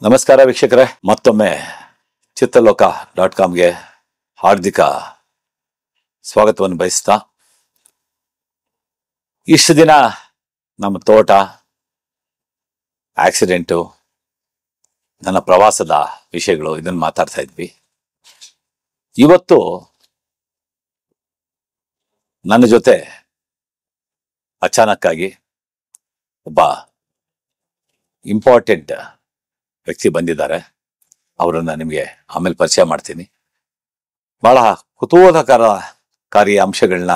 ನಮಸ್ಕಾರ ವೀಕ್ಷಕರೇ, ಮತ್ತೊಮ್ಮೆ ಚಿತ್ರಲೋಕ.comಗೆ ಹಾರ್ದಿಕ ಸ್ವಾಗತವನ್ನು ಬಯಸ್ತಾ, ಇಷ್ಟು ದಿನ ನಮ್ಮ ತೋಟ, ಆಕ್ಸಿಡೆಂಟು, ನನ್ನ ಪ್ರವಾಸದ ವಿಷಯಗಳು ಇದನ್ನು ಮಾತಾಡ್ತಾ ಇದ್ವಿ. ಇವತ್ತು ನನ್ನ ಜೊತೆ ಅಚಾನಕ್ಕಾಗಿ ಒಬ್ಬ ಇಂಪಾರ್ಟೆಂಟ್ ವ್ಯಕ್ತಿ ಬಂದಿದ್ದಾರೆ. ಅವರನ್ನ ನಿಮಗೆ ಆಮೇಲೆ ಪರಿಚಯ ಮಾಡ್ತೀನಿ. ಬಹಳ ಕುತೂಹಲಕಾರಿ ಅಂಶಗಳನ್ನ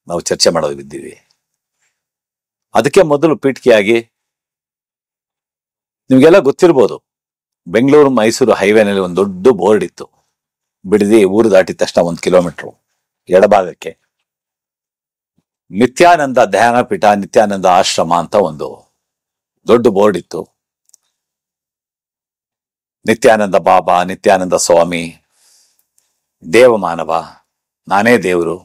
ನಾವು ಚರ್ಚೆ ಮಾಡೋದಿದ್ದೀವಿ. ಅದಕ್ಕೆ ಮೊದಲು ಪೀಠಿಕೆಯಾಗಿ ನಿಮ್ಗೆಲ್ಲ ಗೊತ್ತಿರ್ಬೋದು, ಬೆಂಗಳೂರು ಮೈಸೂರು ಹೈವೇನಲ್ಲಿ ಒಂದು ದೊಡ್ಡ ಬೋರ್ಡ್ ಇತ್ತು. ಬಿಡದಿ ಊರು ದಾಟಿದ ತಕ್ಷಣ 1 ಕಿಲೋಮೀಟರ್ ಎಡಭಾಗಕ್ಕೆ ನಿತ್ಯಾನಂದ ಧ್ಯಾನಪೀಠ, ನಿತ್ಯಾನಂದ ಆಶ್ರಮ ಅಂತ ಒಂದು ದೊಡ್ಡ ಬೋರ್ಡ್ ಇತ್ತು. ನಿತ್ಯಾನಂದ ಬಾಬಾ, ನಿತ್ಯಾನಂದ ಸ್ವಾಮಿ, ದೇವಮಾನವ, ನಾನೇ ದೇವರು,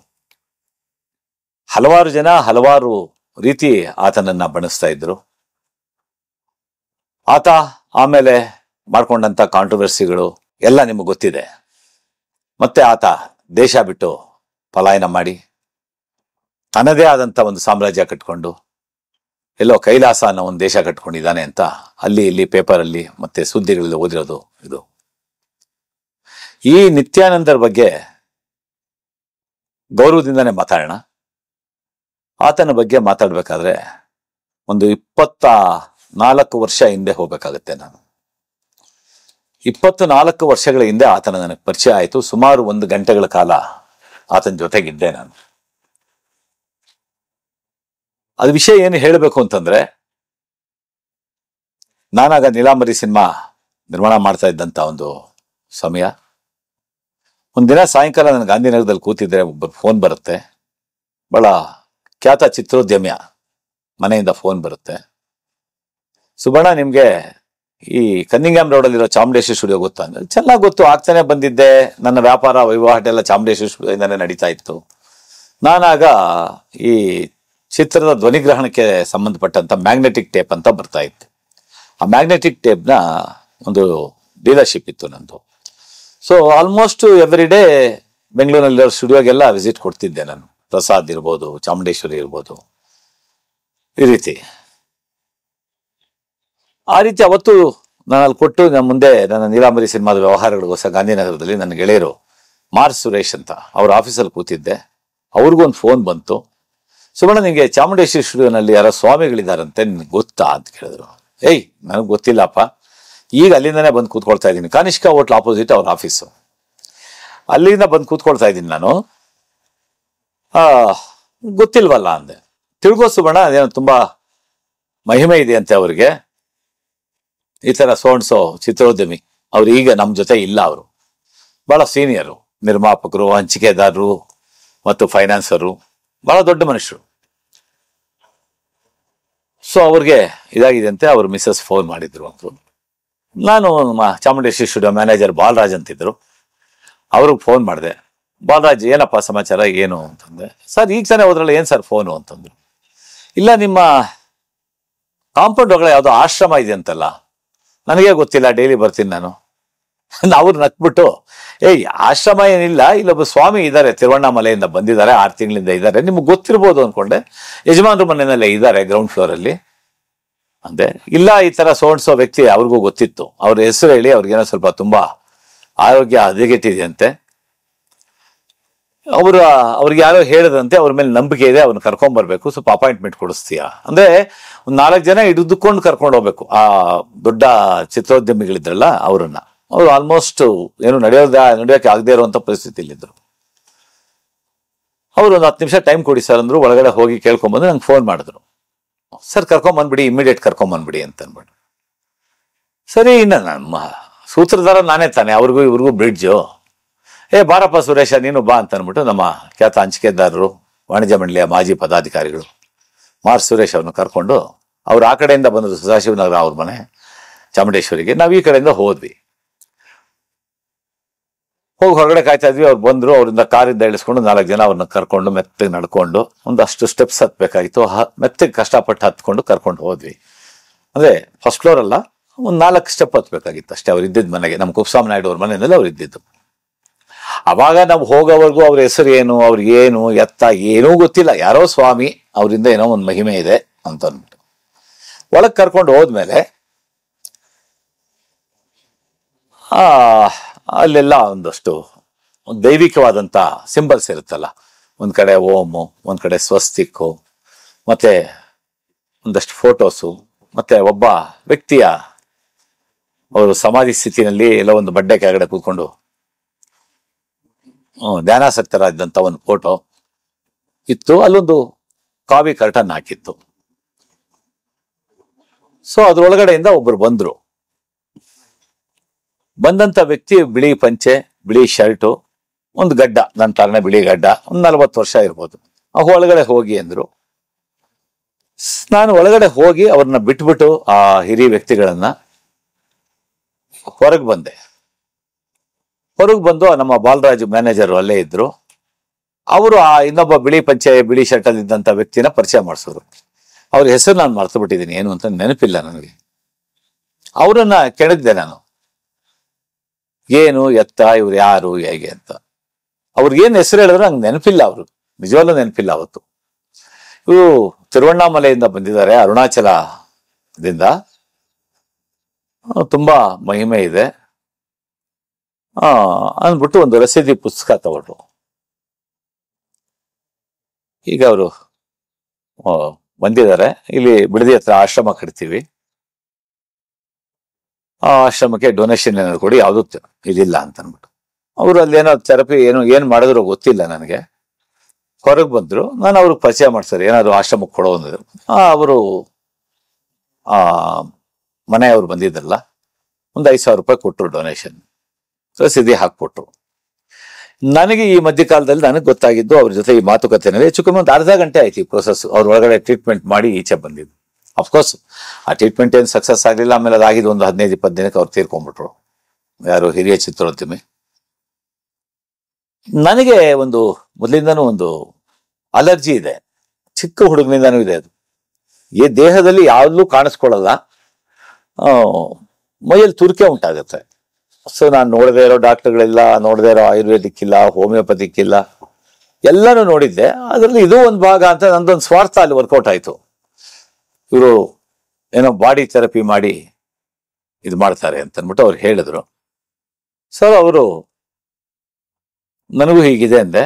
ಹಲವಾರು ಜನ ಹಲವಾರು ರೀತಿ ಆತನನ್ನ ಬಣಿಸ್ತಾ ಇದ್ರು. ಆತ ಆಮೇಲೆ ಮಾಡ್ಕೊಂಡಂತ ಕಾಂಟ್ರವರ್ಸಿಗಳು ಎಲ್ಲ ನಿಮಗೆ ಗೊತ್ತಿದೆ. ಮತ್ತೆ ಆತ ದೇಶ ಬಿಟ್ಟು ಪಲಾಯನ ಮಾಡಿ ತನ್ನದೇ ಆದಂತ ಒಂದು ಸಾಮ್ರಾಜ್ಯ ಕಟ್ಕೊಂಡು ಎಲ್ಲೋ ಕೈಲಾಸ ಅನ್ನೋ ಒಂದು ದೇಶ ಕಟ್ಕೊಂಡಿದ್ದಾನೆ ಅಂತ ಅಲ್ಲಿ ಇಲ್ಲಿ ಪೇಪರಲ್ಲಿ ಮತ್ತೆ ಸುದ್ದಿಗಳಲ್ಲಿ ಓದಿರೋದು ಇದು. ಈ ನಿತ್ಯಾನಂದರ ಬಗ್ಗೆ ಗೌರವದಿಂದಾನೇ ಮಾತಾಡೋಣ. ಆತನ ಬಗ್ಗೆ ಮಾತಾಡ್ಬೇಕಾದ್ರೆ ಒಂದು 24 ವರ್ಷ ಹಿಂದೆ ಹೋಗ್ಬೇಕಾಗತ್ತೆ. ನಾನು 24 ವರ್ಷಗಳ ಹಿಂದೆ ಆತನ ನನಗೆ ಪರಿಚಯ ಆಯಿತು. ಸುಮಾರು 1 ಗಂಟೆಗಳ ಕಾಲ ಆತನ ಜೊತೆಗಿದ್ದೆ ನಾನು. ಅದು ವಿಷಯ ಏನು ಹೇಳಬೇಕು ಅಂತಂದ್ರೆ, ನಾನಾಗ ನೀಲಾಂಬರಿ ಸಿನಿಮಾ ನಿರ್ಮಾಣ ಮಾಡ್ತಾ ಇದ್ದಂತ ಒಂದು ಸಮಯ. ಒಂದಿನ ಸಾಯಂಕಾಲ ನಾನು ಗಾಂಧಿನಗರದಲ್ಲಿ ಕೂತಿದ್ರೆ ಒಬ್ಬ ಫೋನ್ ಬರುತ್ತೆ. ಬಹಳ ಖ್ಯಾತ ಚಿತ್ರೋದ್ಯಮಿಯ ಮನೆಯಿಂದ ಫೋನ್ ಬರುತ್ತೆ. ಸುಬಣ್ಣ, ನಿಮ್ಗೆ ಈ ಕನ್ನಿಂಗ್ಯಾಮ್ ರೋಡಲ್ಲಿರೋ ಚಾಮುಂಡೇಶ್ವರಿ ಸ್ಟುಡಿಯೋ ಗೊತ್ತಾ? ಅಂದ್ರೆ ಚೆನ್ನಾಗಿ ಗೊತ್ತು, ಆಗ್ತಾನೆ ಬಂದಿದ್ದೆ. ನನ್ನ ವ್ಯಾಪಾರ ವಹಿವಾಟು ಎಲ್ಲ ಚಾಮುಂಡೇಶ್ವರಿ ಸ್ಟುಡಿಯೋದಿಂದಾನೇ ನಡೀತಾ ಇತ್ತು. ನಾನಾಗ ಈ ಚಿತ್ರದ ಧ್ವನಿಗ್ರಹಣಕ್ಕೆ ಸಂಬಂಧಪಟ್ಟಂತ ಮ್ಯಾಗ್ನೆಟಿಕ್ ಟೇಪ್ ಅಂತ ಬರ್ತಾ ಇತ್ತು. ಆ ಮ್ಯಾಗ್ನೆಟಿಕ್ ಟೇಪ್ನ ಒಂದು ಡೀಲರ್ಶಿಪ್ ಇತ್ತು ನಂದು. ಸೊ ಆಲ್ಮೋಸ್ಟ್ ಎವ್ರಿ ಡೇ ಬೆಂಗಳೂರಿನಲ್ಲಿರೋ ಸ್ಟುಡಿಯೋಗೆಲ್ಲ ವಿಸಿಟ್ ಕೊಡ್ತಿದ್ದೆ ನಾನು. ಪ್ರಸಾದ್ ಇರ್ಬೋದು, ಚಾಮುಂಡೇಶ್ವರಿ ಇರ್ಬೋದು, ಈ ರೀತಿ. ಆ ರೀತಿ ಅವತ್ತು ನಾನು ಅಲ್ಲಿ ಕೊಟ್ಟು ನನ್ನ ಮುಂದೆ ನನ್ನ ನೀಲಾಂಬರಿ ಸಿನಿಮಾದ ವ್ಯವಹಾರಗಳಿಗೋಸ್ಕರ ಗಾಂಧಿನಗರದಲ್ಲಿ ನನ್ನ ಗೆಳೆಯರು ಮಾರ್ ಸುರೇಶ್ ಅಂತ ಅವ್ರ ಆಫೀಸಲ್ಲಿ ಕೂತಿದ್ದೆ. ಅವ್ರಿಗೊಂದು ಫೋನ್ ಬಂತು. ಸುಬಣ್ಣ, ನಿಂಗೆ ಚಾಮುಂಡೇಶ್ವರಿ ಸ್ಟುಡಿಯೋನಲ್ಲಿ ಯಾರೋ ಸ್ವಾಮಿಗಳಿದಾರಂತೆ, ನಿನ್ಗೆ ಗೊತ್ತಾ ಅಂತ ಕೇಳಿದ್ರು. ಏಯ್, ನನಗೆ ಗೊತ್ತಿಲ್ಲಪ್ಪ, ಈಗ ಅಲ್ಲಿಂದನೇ ಬಂದು ಕೂತ್ಕೊಳ್ತಾ ಇದ್ದೀನಿ. ಕಾನಿಷ್ಕಾ ಹೋಟ್ಲ್ ಆಪೋಸಿಟ್ ಅವ್ರ ಆಫೀಸು. ಅಲ್ಲಿಂದ ಬಂದು ಕೂತ್ಕೊಳ್ತಾ ಇದ್ದೀನಿ ನಾನು. ಗೊತ್ತಿಲ್ವಲ್ಲ ಅಂದೆ. ತಿಳ್ಕೋ ಸುಬಣ್ಣ, ಅದೇನೋ ತುಂಬಾ ಮಹಿಮೆ ಇದೆ ಅಂತೆ ಅವ್ರಿಗೆ. ಈ ತರ ಸೋಣ್ಸೋ ಚಿತ್ರೋದ್ಯಮಿ ಅವ್ರು ಈಗ ನಮ್ಮ ಜೊತೆ ಇಲ್ಲ. ಅವರು ಬಹಳ ಸೀನಿಯರು, ನಿರ್ಮಾಪಕರು, ಹಂಚಿಕೆದಾರರು ಮತ್ತು ಫೈನಾನ್ಸರು, ಬಹಳ ದೊಡ್ಡ ಮನುಷ್ಯರು. ಸೊ ಅವ್ರಿಗೆ ಇದಾಗಿದೆ ಅಂತೆ. ಅವ್ರ ಮಿಸ್ಸಸ್ ಫೋನ್ ಮಾಡಿದ್ರು ಅಂದ್ರು. ನಾನು ನಮ್ಮ ಚಾಮುಂಡೇಶ್ವರಿ ಸ್ಟುಡಿಯೋ ಮ್ಯಾನೇಜರ್ ಬಾಲರಾಜ್ ಅಂತಿದ್ರು, ಅವ್ರಿಗೆ ಫೋನ್ ಮಾಡಿದೆ. ಬಾಲರಾಜ್, ಏನಪ್ಪ ಸಮಾಚಾರ, ಏನು ಅಂತಂದೆ. ಸರ್, ಈಗ ತಾನೇ ಹೋದ್ರಲ್ಲ, ಏನ್ ಸರ್ ಫೋನು ಅಂತಂದ್ರು. ಇಲ್ಲ, ನಿಮ್ಮ ಕಾಂಪೌಂಡ್ ಒಳಗಡೆ ಯಾವುದೋ ಆಶ್ರಮ ಇದೆ ಅಂತಲ್ಲ, ನನಗೆ ಗೊತ್ತಿಲ್ಲ, ಡೈಲಿ ಬರ್ತೀನಿ ನಾನು. ಅವ್ರು ನಕ್ಬಿಟ್ಟು, ಏಯ್, ಆಶ್ರಮ ಏನಿಲ್ಲ, ಇಲ್ಲೊಬ್ಬ ಸ್ವಾಮಿ ಇದ್ದಾರೆ, ತಿರುವಣ್ಣಾಮಲೆಯಿಂದ ಬಂದಿದ್ದಾರೆ, 6 ತಿಂಗಳಿಂದ ಇದ್ದಾರೆ, ನಿಮ್ಗೆ ಗೊತ್ತಿರ್ಬೋದು ಅನ್ಕೊಂಡೆ. ಯಜಮಾನ್ರ ಮನೆಯಲ್ಲೇ ಇದ್ದಾರೆ, ಗ್ರೌಂಡ್ ಫ್ಲೋರ್ ಅಲ್ಲಿ ಅಂದೆ. ಇಲ್ಲ, ಈ ತರ ಸೋಣ್ಸೋ ವ್ಯಕ್ತಿ ಅವ್ರಿಗೂ ಗೊತ್ತಿತ್ತು. ಅವ್ರ ಹೆಸರು ಹೇಳಿ, ಅವ್ರಿಗೇನೋ ಸ್ವಲ್ಪ ತುಂಬಾ ಆರೋಗ್ಯ ಹದಗೆಟ್ಟಿದೆಯಂತೆ. ಅವ್ರಿಗೆ ಯಾರೋ ಹೇಳದಂತೆ, ಅವ್ರ ಮೇಲೆ ನಂಬಿಕೆ ಇದೆ, ಅವ್ರನ್ನ ಕರ್ಕೊಂಡ್ ಬರ್ಬೇಕು, ಸ್ವಲ್ಪ ಅಪಾಯಿಂಟ್ಮೆಂಟ್ ಕೊಡಿಸ್ತೀಯಾ ಅಂದ್ರೆ. ಒಂದ್ 4 ಜನ ಹಿಡಿದುಕೊಂಡು ಕರ್ಕೊಂಡು ಹೋಗ್ಬೇಕು. ಆ ದೊಡ್ಡ ಚಿತ್ರೋದ್ಯಮಿಗಳಿದ್ರಲ್ಲ ಅವ್ರನ್ನ. ಅವ್ರು ಆಲ್ಮೋಸ್ಟ್ ಏನು ನಡೆಯೋಕೆ ಆಗದೆ ಇರುವಂತ ಪರಿಸ್ಥಿತಿಲಿದ್ರು. ಅವ್ರು ಒಂದು 10 ನಿಮಿಷ ಟೈಮ್ ಕೊಡಿ ಸರ್ ಅಂದ್ರು. ಒಳಗಡೆ ಹೋಗಿ ಕೇಳ್ಕೊಂಡ್ಬಂದು ನಂಗೆ ಫೋನ್ ಮಾಡಿದ್ರು. ಸರ್, ಕರ್ಕೊಂಬಂದ್ಬಿಡಿ, ಇಮಿಡಿಯೇಟ್ ಕರ್ಕೊಂಬಂದ್ಬಿಡಿ ಅಂತ ಅನ್ಬಿಟ್ಟು. ಸರಿ, ಇನ್ನ ನಮ್ಮ ಸೂತ್ರಧಾರ ನಾನೇ ತಾನೆ, ಅವ್ರಿಗೂ ಇವ್ರಿಗೂ ಬ್ರಿಡ್ಜು. ಬಾರಪ್ಪ ಸುರೇಶ, ನೀನು ಬಾ ಅಂತ ಅನ್ಬಿಟ್ಟು ನಮ್ಮ ಖ್ಯಾತ ಹಂಚಿಕೆದಾರರು, ವಾಣಿಜ್ಯ ಮಂಡಳಿಯ ಮಾಜಿ ಪದಾಧಿಕಾರಿಗಳು ಮಾರ್ ಸುರೇಶ್ ಅವ್ರನ್ನ ಕರ್ಕೊಂಡು, ಅವ್ರು ಆ ಕಡೆಯಿಂದ ಬಂದ್ರು, ಸದಾಶಿವನಗರ ಅವ್ರ ಮನೆ ಚಾಮುಂಡೇಶ್ವರಿಗೆ. ನಾವು ಈ ಕಡೆಯಿಂದ ಹೋದ್ವಿ. ಹೋಗಿ ಹೊರಗಡೆ ಕಾಯ್ತಾ ಇದ್ವಿ. ಅವ್ರು ಬಂದ್ರು. ಅವರಿಂದ ಕಾರಿಂದ ಇಳಿಸ್ಕೊಂಡು 4 ಜನ ಅವ್ರನ್ನ ಕರ್ಕೊಂಡು ಮೆತ್ತಗೆ ನಡ್ಕೊಂಡು ಒಂದಷ್ಟು ಸ್ಟೆಪ್ಸ್ ಹತ್ಬೇಕಾಗಿತ್ತು. ಮೆತ್ತಗೆ ಕಷ್ಟಪಟ್ಟು ಹತ್ಕೊಂಡು ಕರ್ಕೊಂಡು ಹೋದ್ವಿ. ಅಂದ್ರೆ ಫಸ್ಟ್ ಫ್ಲೋರ್ ಅಲ್ಲ, ಒಂದು 4 ಸ್ಟೆಪ್ ಹತ್ಬೇಕಾಗಿತ್ತು ಅಷ್ಟೇ. ಅವ್ರು ಇದ್ದಿದ್ದ ಮನೆಗೆ, ನಮ್ಮ ಕುಪ್ಸ್ವಾಮಿ ನಾಯ್ಡು ಅವ್ರ ಮನೆಯಲ್ಲಿ ಅವ್ರು ಇದ್ದಿದ್ದು. ಅವಾಗ ನಾವು ಹೋಗೋವರೆಗೂ ಅವ್ರ ಹೆಸರು ಏನು, ಅವ್ರಿಗೆ ಏನು ಎತ್ತ ಏನೂ ಗೊತ್ತಿಲ್ಲ. ಯಾರೋ ಸ್ವಾಮಿ, ಅವರಿಂದ ಏನೋ ಒಂದು ಮಹಿಮೆ ಇದೆ ಅಂತ ಅಂದ್ಬಿಟ್ಟು ಒಳಗೆ ಕರ್ಕೊಂಡು ಹೋದ್ಮೇಲೆ ಅಲ್ಲೆಲ್ಲ ಒಂದಷ್ಟು ದೈವಿಕವಾದಂಥ ಸಿಂಬಲ್ಸ್ ಇರುತ್ತಲ್ಲ. ಒಂದ್ ಕಡೆ ಓಮು, ಒಂದ್ ಕಡೆ ಸ್ವಸ್ತಿಕ್ಕು, ಮತ್ತೆ ಒಂದಷ್ಟು ಫೋಟೋಸು, ಮತ್ತೆ ಒಬ್ಬ ವ್ಯಕ್ತಿಯ ಅವರು ಸಮಾಧಿ ಸ್ಥಿತಿನಲ್ಲಿ ಎಲ್ಲ ಒಂದು ಬಡ್ಡೆ ಕೆಳಗಡೆ ಕೂತ್ಕೊಂಡು ಧ್ಯಾನಾಸಕ್ತರಾದಂಥ ಒಂದು ಫೋಟೋ ಇತ್ತು. ಅಲ್ಲೊಂದು ಕಾವಿ ಕರ್ಟನ್ ಹಾಕಿತ್ತು. ಸೊ ಅದ್ರೊಳಗಡೆಯಿಂದ ಒಬ್ರು ಬಂದ್ರು. ಬಂದಂತ ವ್ಯಕ್ತಿ ಬಿಳಿ ಪಂಚೆ, ಬಿಳಿ ಶರ್ಟು, ಒಂದು ಗಡ್ಡ, ನನ್ನ ತರನೇ ಬಿಳಿ ಗಡ್ಡ, ಒಂದು 40 ವರ್ಷ ಇರ್ಬೋದು. ಒಳಗಡೆ ಹೋಗಿ ಅಂದ್ರು. ನಾನು ಒಳಗಡೆ ಹೋಗಿ ಅವ್ರನ್ನ ಬಿಟ್ಬಿಟ್ಟು ಆ ಹಿರಿಯ ವ್ಯಕ್ತಿಗಳನ್ನ ಹೊರಗೆ ಬಂದೆ. ಹೊರಗೆ ಬಂದು ನಮ್ಮ ಬಾಲರಾಜು ಮ್ಯಾನೇಜರ್ ಅಲ್ಲೇ ಇದ್ರು. ಅವರು ಆ ಇನ್ನೊಬ್ಬ ಬಿಳಿ ಪಂಚೆ ಬಿಳಿ ಶರ್ಟ್ ಅಲ್ಲಿ ಇದ್ದಂತ ವ್ಯಕ್ತಿನ ಪರಿಚಯ ಮಾಡಿಸಿದ್ರು. ಅವ್ರ ಹೆಸರು ನಾನು ಮರ್ತು ಬಿಟ್ಟಿದ್ದೀನಿ, ಏನು ಅಂತ ನೆನಪಿಲ್ಲ ನನಗೆ. ಅವರನ್ನ ಕೆಣಕ್ದೆ ನಾನು, ಏನು ಎತ್ತ, ಇವ್ರು ಯಾರು ಹೇಗೆ ಅಂತ. ಅವ್ರಿಗೇನು ಹೆಸರು ಹೇಳಿದ್ರು ನಂಗೆ ನೆನಪಿಲ್ಲ. ಅವರು ನಿಜವಾಗ್ಲೂ ನೆನಪಿಲ್ಲ. ಅವತ್ತು ಇವರು ತಿರುವಣ್ಣಾಮಲೆಯಿಂದ ಬಂದಿದ್ದಾರೆ, ಅರುಣಾಚಲದಿಂದ. ತುಂಬಾ ಮಹಿಮೆ ಇದೆ ಅಂದ್ಬಿಟ್ಟು ಒಂದು ರಸೀದಿ ಪುಸ್ತಕ ತಗೊಂಡ್ರು. ಈಗ ಅವರು ಬಂದಿದ್ದಾರೆ, ಇಲ್ಲಿ ಬಿಡದಿ ಹತ್ರ ಆಶ್ರಮ ಕಟ್ತೀವಿ, ಆ ಆಶ್ರಮಕ್ಕೆ ಡೊನೇಷನ್ ಏನಾದ್ರು ಕೊಡಿ, ಯಾವ್ದು ಇದಿಲ್ಲ ಅಂತ ಅನ್ಬಿಟ್ಟು ಅವರು ಅಲ್ಲೇನೋ ಥೆರಪಿ ಏನ್ ಮಾಡಿದ್ರು ಗೊತ್ತಿಲ್ಲ ನನಗೆ. ಹೊರಗೆ ಬಂದ್ರು, ನಾನು ಅವ್ರಿಗೆ ಪರಿಚಯ ಮಾಡ್ತಾರೆ, ಏನಾದ್ರು ಆಶ್ರಮಕ್ಕೆ ಕೊಡೋ ಅಂದ್ರು. ಅವರು ಮನೆಯವ್ರು ಬಂದಿದ್ದಲ್ಲ, ಒಂದು 5,000 ರೂಪಾಯಿ ಕೊಟ್ಟರು ಡೊನೇಷನ್, ರಸೀದಿ ಹಾಕ್ಕೊಟ್ರು. ನನಗೆ ಈ ಮಧ್ಯಕಾಲದಲ್ಲಿ ನನಗೆ ಗೊತ್ತಾಗಿದ್ದು ಅವ್ರ ಜೊತೆ ಈ ಮಾತುಕತೆನಲ್ಲಿ ಹೆಚ್ಚು ಕಮ್ಮಿ ಒಂದು ಅರ್ಧ ಗಂಟೆ ಆಯ್ತು ಈ ಪ್ರೊಸೆಸ್. ಅವ್ರ ಒಳಗಡೆ ಟ್ರೀಟ್ಮೆಂಟ್ ಮಾಡಿ ಈಚೆ ಬಂದಿದ್ದು. ಅಫ್ಕೋರ್ಸ್ ಆ ಟ್ರೀಟ್ಮೆಂಟ್ ಏನು ಸಕ್ಸಸ್ ಆಗಲಿಲ್ಲ. ಆಮೇಲೆ ಅದಾಗಿದ್ದು ಒಂದು 15-20 ದಿನಕ್ಕೆ ಅವ್ರು ತೀರ್ಕೊಂಡ್ಬಿಟ್ರು, ಯಾರು ಹಿರಿಯ ಚಿತ್ರೋದ್ಯಮಿ. ನನಗೆ ಒಂದು ಮೊದಲಿಂದನೂ ಒಂದು ಅಲರ್ಜಿ ಇದೆ, ಚಿಕ್ಕ ಹುಡುಗನಿಂದನೂ ಇದೆ. ಅದು ಈ ದೇಹದಲ್ಲಿ ಯಾವ್ದೂ ಕಾಣಿಸ್ಕೊಳ್ಳಲ್ಲ, ಮೈಯಲ್ಲಿ ತುರಿಕೆ ಉಂಟಾಗುತ್ತೆ. ಸೊ ನಾನು ನೋಡದೇ ಇರೋ ಡಾಕ್ಟರ್ಗಳಿಲ್ಲ, ನೋಡದೇ ಇರೋ ಆಯುರ್ವೇದಿಕ್ ಇಲ್ಲ, ಹೋಮಿಯೋಪತಿಕ್ ಇಲ್ಲ, ಎಲ್ಲನೂ ನೋಡಿದ್ದೆ. ಅದರಲ್ಲಿ ಇದು ಒಂದು ಭಾಗ ಅಂತ ನಂದೊಂದು ಸ್ವಾರ್ಥ ಅಲ್ಲಿ ವರ್ಕೌಟ್ ಆಯ್ತು. ಇವರು ಏನೋ ಬಾಡಿ ಥೆರಪಿ ಮಾಡಿ ಇದು ಮಾಡ್ತಾರೆ ಅಂತ ಅಂದ್ಬಿಟ್ಟು ಅವ್ರು ಹೇಳಿದ್ರು. ಸರ್ ಅವರು ನನಗೂ ಹೀಗಿದೆ ಅಂದೆ,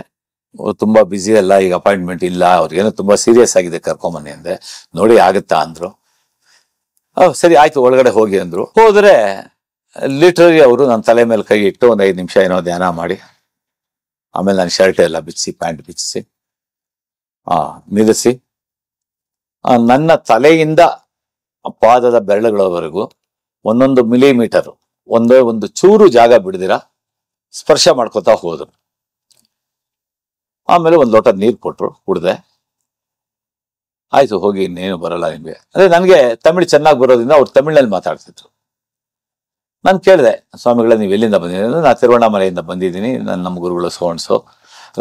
ತುಂಬಾ ಬ್ಯುಸಿ ಅಲ್ಲ, ಈಗ ಅಪಾಯಿಂಟ್ಮೆಂಟ್ ಇಲ್ಲ, ಅವ್ರಿಗೇನೋ ತುಂಬಾ ಸೀರಿಯಸ್ ಆಗಿದೆ, ಕರ್ಕೊಂಬನ್ನಿ ಅಂದೆ. ನೋಡಿ ಆಗುತ್ತಾ ಅಂದ್ರು. ಸರಿ ಆಯ್ತು, ಒಳಗಡೆ ಹೋಗಿ ಅಂದ್ರು. ಹೋದ್ರೆ ಲಿಟ್ರಲಿ ಅವರು ನನ್ನ ತಲೆ ಮೇಲೆ ಕೈ ಇಟ್ಟು ಒಂದು 5 ನಿಮಿಷ ಏನೋ ಧ್ಯಾನ ಮಾಡಿ, ಆಮೇಲೆ ನನ್ನ ಶರ್ಟ್ ಎಲ್ಲ ಬಿಚ್ಚಿಸಿ, ಪ್ಯಾಂಟ್ ಬಿಚ್ಚಿಸಿ ನಿಲ್ಲಿಸಿ, ನನ್ನ ತಲೆಯಿಂದ ಪಾದದ ಬೆರಳುಗಳವರೆಗೂ 1 ಮಿಲಿಮೀಟರ್ ಒಂದು ಚೂರು ಜಾಗ ಬಿಡದಿರ ಸ್ಪರ್ಶ ಮಾಡ್ಕೊತಾ ಹೋದ್ರು. ಆಮೇಲೆ 1 ಲೋಟ ನೀರು ಕೊಟ್ರು, ಕುಡ್ದೆ. ಆಯ್ತು ಹೋಗಿ, ಇನ್ನೇನು ಬರಲ್ಲ ನಿಮ್ಗೆ ಅಂದ್ರೆ. ನನಗೆ ತಮಿಳು ಚೆನ್ನಾಗಿ ಬರೋದ್ರಿಂದ ಅವ್ರು ತಮಿಳ್ನಲ್ಲಿ ಮಾತಾಡ್ತಿದ್ರು. ನಾನು ಕೇಳಿದೆ, ಸ್ವಾಮಿಗಳೇ ನೀವು ಎಲ್ಲಿಂದ ಬಂದಿದ್ದೀನಿ? ನಾನು ತಿರುವಣ್ಣಾಮಲೆಯಿಂದ ಬಂದಿದ್ದೀನಿ, ನಮ್ಮ ಗುರುಗಳು ಸೋಣ್ಸು,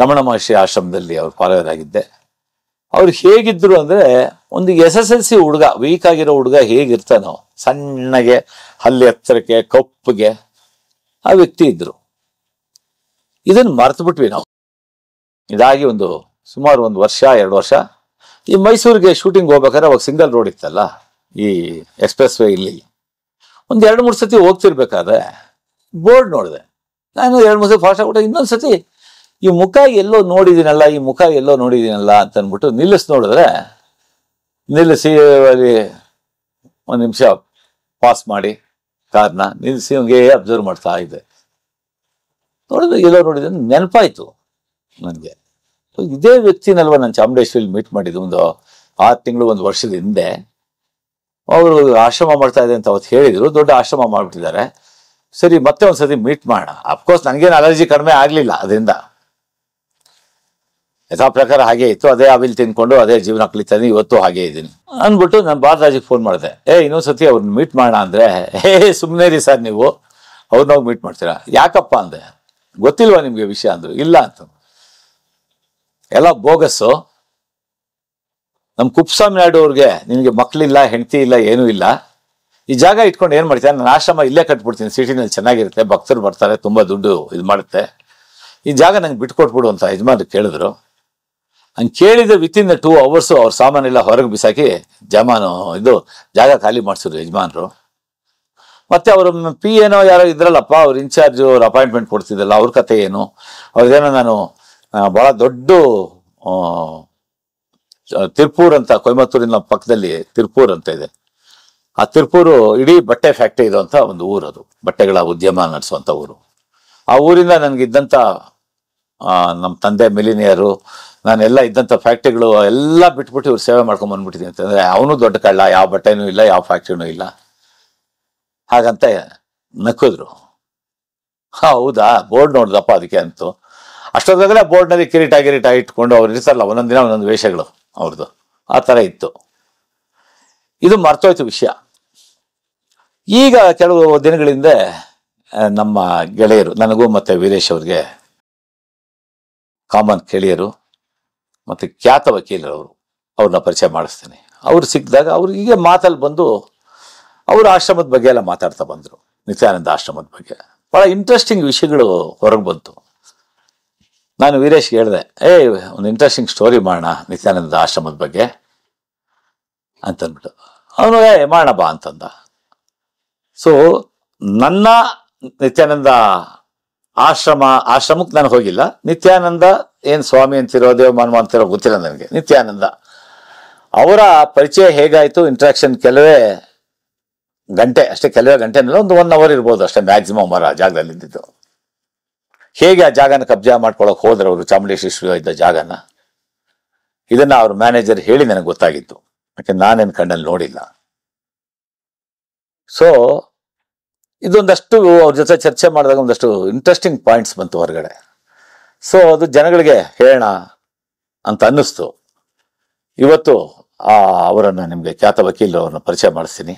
ರಮಣ ಮಹರ್ಷಿ ಆಶ್ರಮದಲ್ಲಿ ಅವ್ರು ಫಾಲೋವರ್ ಆಗಿದ್ದೆ. ಅವ್ರು ಹೇಗಿದ್ರು ಅಂದ್ರೆ, ಒಂದು SSLC ಹುಡುಗ, ವೀಕ್ ಆಗಿರೋ ಹುಡುಗ ಹೇಗಿರ್ತಾನೋ, ಸಣ್ಣಗೆ, ಹಲ್ಲಿ ಎತ್ತರಕ್ಕೆ, ಕಪ್ಪಗೆ, ಆ ವ್ಯಕ್ತಿ ಇದ್ರು. ಇದನ್ನು ಮರ್ತು ಬಿಟ್ವಿ ನಾವು. ಇದಾಗಿ ಸುಮಾರು 1 ವರ್ಷ 2 ವರ್ಷ ಈ ಮೈಸೂರಿಗೆ ಶೂಟಿಂಗ್ ಹೋಗ್ಬೇಕಾದ್ರೆ ಅವಾಗ ಸಿಂಗಲ್ ರೋಡ್ ಇತ್ತಲ್ಲ, ಈ ಎಕ್ಸ್ಪ್ರೆಸ್ ವೇ, ಇಲ್ಲಿ ಒಂದು 2-3 ಸತಿ ಹೋಗ್ತಿರ್ಬೇಕಾದ್ರೆ ಬೋರ್ಡ್ ನೋಡಿದೆ. ನಾನು 2-3 ಸತಿ ಫಾಸ್ಟ್ ಆಗ್ಬಿಟ್ಟು, ಇನ್ನೊಂದ್ಸತಿ ಈ ಮುಖ ಎಲ್ಲೋ ನೋಡಿದ್ದೀನಲ್ಲ ಅಂತ ಅಂದ್ಬಿಟ್ಟು ನೋಡಿದ್ರೆ, ನಿಲ್ಲಿಸಿ ಅಲ್ಲಿ 1 ನಿಮಿಷ ಪಾಸ್ ಮಾಡಿ ಕಾರ್ನ ನಿಲ್ಲಿಸಿ ಹಂಗೆ ಅಬ್ಸರ್ವ್ ಮಾಡ್ತಾ ಇದ್ದೆ. ನೋಡಿದ್ರೆ ಎಲ್ಲೋ ನೋಡಿದ್ರೆ ನೆನಪಾಯ್ತು ನನಗೆ, ಇದೇ ವ್ಯಕ್ತಿನಲ್ವ ನಾನು ಚಾಮುಂಡೇಶ್ವರಿ ಮೀಟ್ ಮಾಡಿದ್ದು ಒಂದು 6 ತಿಂಗಳು 1 ವರ್ಷದ ಹಿಂದೆ. ಅವರು ಆಶ್ರಮ ಮಾಡ್ತಾ ಇದೆ ಅಂತ ಅವತ್ತು ಹೇಳಿದ್ರು, ದೊಡ್ಡ ಆಶ್ರಮ ಮಾಡ್ಬಿಟ್ಟಿದ್ದಾರೆ. ಸರಿ ಮತ್ತೆ ಒಂದ್ಸತಿ ಮೀಟ್ ಮಾಡೋಣ. ಅಫ್ಕೋರ್ಸ್ ನನಗೇನು ಅಲರ್ಜಿ ಕಡಿಮೆ ಆಗ್ಲಿಲ್ಲ ಅದರಿಂದ, ಯಥಾ ಪ್ರಕಾರ ಹಾಗೆ ಇತ್ತು. ಅದೇ ಅವಿಲ್ ತಿನ್ಕೊಂಡು ಅದೇ ಜೀವನ ಕಲಿತಾನೆ, ಇವತ್ತು ಹಾಗೆ ಇದ್ದೀನಿ ಅಂದ್ಬಿಟ್ಟು ನಾನು ಬಾಲರಾಜಿಗೆ ಫೋನ್ ಮಾಡಿದೆ. ಇನ್ನೊಂದ್ಸತಿ ಅವ್ರನ್ನ ಮೀಟ್ ಮಾಡೋಣ ಅಂದ್ರೆ, ಸುಮ್ಮನೆ ರೀ ಸರ್, ನೀವು ಅವ್ರನ್ನ ಮೀಟ್ ಮಾಡ್ತೀರಾ? ಯಾಕಪ್ಪ ಅಂದೆ. ಗೊತ್ತಿಲ್ವಾ ನಿಮ್ಗೆ ವಿಷಯ ಅಂದ್ರು. ಇಲ್ಲ ಅಂತ. ಎಲ್ಲ ಬೋಗಸ್ಸು. ನಮ್ ಕುಪ್ಸ್ವಾಮಿ ನಾಯ್ಡು ಅವ್ರಿಗೆ, ನಿನ್ಗೆ ಮಕ್ಳಿಲ್ಲ, ಹೆಂಡತಿ ಇಲ್ಲ, ಏನೂ ಇಲ್ಲ, ಈ ಜಾಗ ಇಟ್ಕೊಂಡು ಏನ್ ಮಾಡ್ತೀನಿ, ನಾನು ಆಶ್ರಮ ಇಲ್ಲೇ ಕಟ್ಬಿಡ್ತೀನಿ, ಸಿಟಿನಲ್ಲಿ ಚೆನ್ನಾಗಿರುತ್ತೆ, ಭಕ್ತರು ಬರ್ತಾರೆ, ತುಂಬಾ ದುಡ್ಡು ಇದು ಮಾಡುತ್ತೆ, ಈ ಜಾಗ ನಂಗೆ ಬಿಟ್ಕೊಟ್ಬಿಡು ಅಂತ ಯಜಮಾನ್ರು ಕೇಳಿದ್ರು. ಹಂಗೆ ಕೇಳಿದ ವಿತಿನ್ 2 hours ಅವ್ರ ಸಾಮಾನೆಲ್ಲ ಹೊರಗೆ ಬಿಸಾಕಿ ಇದು ಜಾಗ ಖಾಲಿ ಮಾಡಿಸಿದ್ರು ಯಜಮಾನ್ರು. ಮತ್ತೆ ಅವರು ಏನೋ ಯಾರೋ ಇದ್ರಲ್ಲಪ್ಪ, ಅವ್ರ ಇನ್ಚಾರ್ಜ್, ಅವ್ರ ಅಪಾಯಿಂಟ್ಮೆಂಟ್ ಕೊಡ್ತಿದ್ದಲ್ಲ, ಅವ್ರ ಕತೆ ಏನು, ಅವ್ರದೇನೋ ನಾನು ಬಹಳ ದೊಡ್ಡ ತಿರುಪೂರ್ ಅಂತ, ಕೊಯಮತ್ತೂರಿನ ಪಕ್ಕದಲ್ಲಿ ತಿರುಪೂರ್ ಅಂತ ಇದೆ. ಆ ತಿರುಪೂರು ಇಡೀ ಬಟ್ಟೆ ಫ್ಯಾಕ್ಟ್ರಿ ಇರುವಂತ ಒಂದು ಊರು, ಅದು ಬಟ್ಟೆಗಳ ಉದ್ಯಮ ನಡೆಸುವಂತ ಊರು. ಆ ಊರಿಂದ ನನಗಿದ್ದಂಥ ನಮ್ಮ ತಂದೆ ಮಿಲಿನಿಯರು, ನಾನೆಲ್ಲ ಇದ್ದಂಥ ಫ್ಯಾಕ್ಟ್ರಿಗಳು ಎಲ್ಲ ಬಿಟ್ಬಿಟ್ಟು ಇವ್ರು ಸೇವೆ ಮಾಡ್ಕೊಂಡ್ ಬಂದ್ಬಿಟ್ಟಿದ್ದೀನಿ ಅಂತಂದ್ರೆ, ಅವನು ದೊಡ್ಡ ಕಳ್ಳ, ಯಾವ ಬಟ್ಟೆನೂ ಇಲ್ಲ, ಯಾವ ಫ್ಯಾಕ್ಟ್ರಿನೂ ಇಲ್ಲ, ಹಾಗಂತ ನಕ್ಕಿದ್ರು. ಹೌದಾ, ಬೋರ್ಡ್ ನೋಡ್ದಪ್ಪ ಅದಕ್ಕೆ ಅಂತು. ಅಷ್ಟೊತ್ತಾಗಲೇ ಬೋರ್ಡ್ನಲ್ಲಿ ಕಿರೀಟ ಇಟ್ಕೊಂಡು ಅವ್ರು ಇರ್ತಾರಲ್ಲ, ಒಂದೊಂದು ದಿನ ಒಂದೊಂದು ವೇಷಗಳು ಅವ್ರದ್ದು, ಆ ಥರ ಇತ್ತು. ಇದು ಮರ್ತೋಯ್ತು ವಿಷಯ. ಈಗ ಕೆಲವು ದಿನಗಳಿಂದ ನಮ್ಮ ಗೆಳೆಯರು, ನನಗೂ ಮತ್ತೆ ವೀರೇಶ್ ಅವ್ರಿಗೆ ಕಾಮನ್ ಗೆಳೆಯರು ಮತ್ತೆ ಖ್ಯಾತ ವಕೀಲರವರು, ಅವ್ರನ್ನ ಪರಿಚಯ ಮಾಡಿಸ್ತೀನಿ. ಅವ್ರು ಸಿಕ್ಕಿದಾಗ ಅವ್ರು ಹೀಗೆ ಮಾತಲ್ಲಿ ಬಂದು ಅವ್ರ ಆಶ್ರಮದ ಬಗ್ಗೆ ಎಲ್ಲ ಮಾತಾಡ್ತಾ ಬಂದರು. ನಿತ್ಯಾನಂದ ಆಶ್ರಮದ ಬಗ್ಗೆ ಬಹಳ ಇಂಟ್ರೆಸ್ಟಿಂಗ್ ವಿಷಯಗಳು ಹೊರಗೆ ಬಂತು. ನಾನು ವೀರೇಶ್ಗೆ ಹೇಳಿದೆ, ಒಂದು ಇಂಟ್ರೆಸ್ಟಿಂಗ್ ಸ್ಟೋರಿ ಮಾಡೋಣ ನಿತ್ಯಾನಂದ ಆಶ್ರಮದ ಬಗ್ಗೆ ಅಂತಂದ್ಬಿಟ್ಟು. ಅವನು ಮಾಡೋಣ ಬಾ ಅಂತಂದ. ಸೊ ನನ್ನ ನಿತ್ಯಾನಂದ ಆಶ್ರಮಕ್ಕೆ ನಾನು ಹೋಗಿಲ್ಲ. ನಿತ್ಯಾನಂದ ಏನ್ ಸ್ವಾಮಿ ಅಂತಿರೋ, ದೇವಮಾನವ ಅಂತಿರೋ ಗೊತ್ತಿಲ್ಲ ನನಗೆ. ನಿತ್ಯಾನಂದ ಅವರ ಪರಿಚಯ ಹೇಗಾಯ್ತು, ಇಂಟ್ರಾಕ್ಷನ್ ಕೆಲವೇ ಗಂಟೆ ಅಷ್ಟೇ, ಕೆಲವೇ ಗಂಟೆ ಅಂದ್ರೆ ಒಂದು 1 hour ಇರ್ಬೋದು ಅಷ್ಟೇ ಮ್ಯಾಕ್ಸಿಮಮ್. ಅವರ ಜಾಗದಲ್ಲಿ ಇದ್ದಿದ್ದು, ಹೇಗೆ ಆ ಜಾಗನ ಕಬ್ಜಾ ಮಾಡ್ಕೊಳಕ್ ಹೋದ್ರು ಅವರು, ಚಾಮುಂಡೇಶ್ವರಿ ಇದ್ದ ಜಾಗನ, ಇದನ್ನ ಅವ್ರ ಮ್ಯಾನೇಜರ್ ಹೇಳಿ ನನಗೆ ಗೊತ್ತಾಗಿತ್ತು, ಯಾಕೆ ನಾನೇನು ಕಣ್ಣಲ್ಲಿ ನೋಡಿಲ್ಲ. ಸೊ ಇದೊಂದಷ್ಟು ಅವ್ರ ಜೊತೆ ಚರ್ಚೆ ಮಾಡಿದಾಗ ಒಂದಷ್ಟು ಇಂಟ್ರೆಸ್ಟಿಂಗ್ ಪಾಯಿಂಟ್ಸ್ ಬಂತು ಹೊರಗಡೆ. ಸೊ ಅದು ಜನಗಳಿಗೆ ಹೇಳೋಣ ಅಂತ ಅನ್ನಿಸ್ತು. ಇವತ್ತು ಅವರನ್ನ ನಿಮ್ಗೆ ಖ್ಯಾತ ವಕೀಲರು ಅವ್ರನ್ನ ಪರಿಚಯ ಮಾಡಿಸ್ತೀನಿ.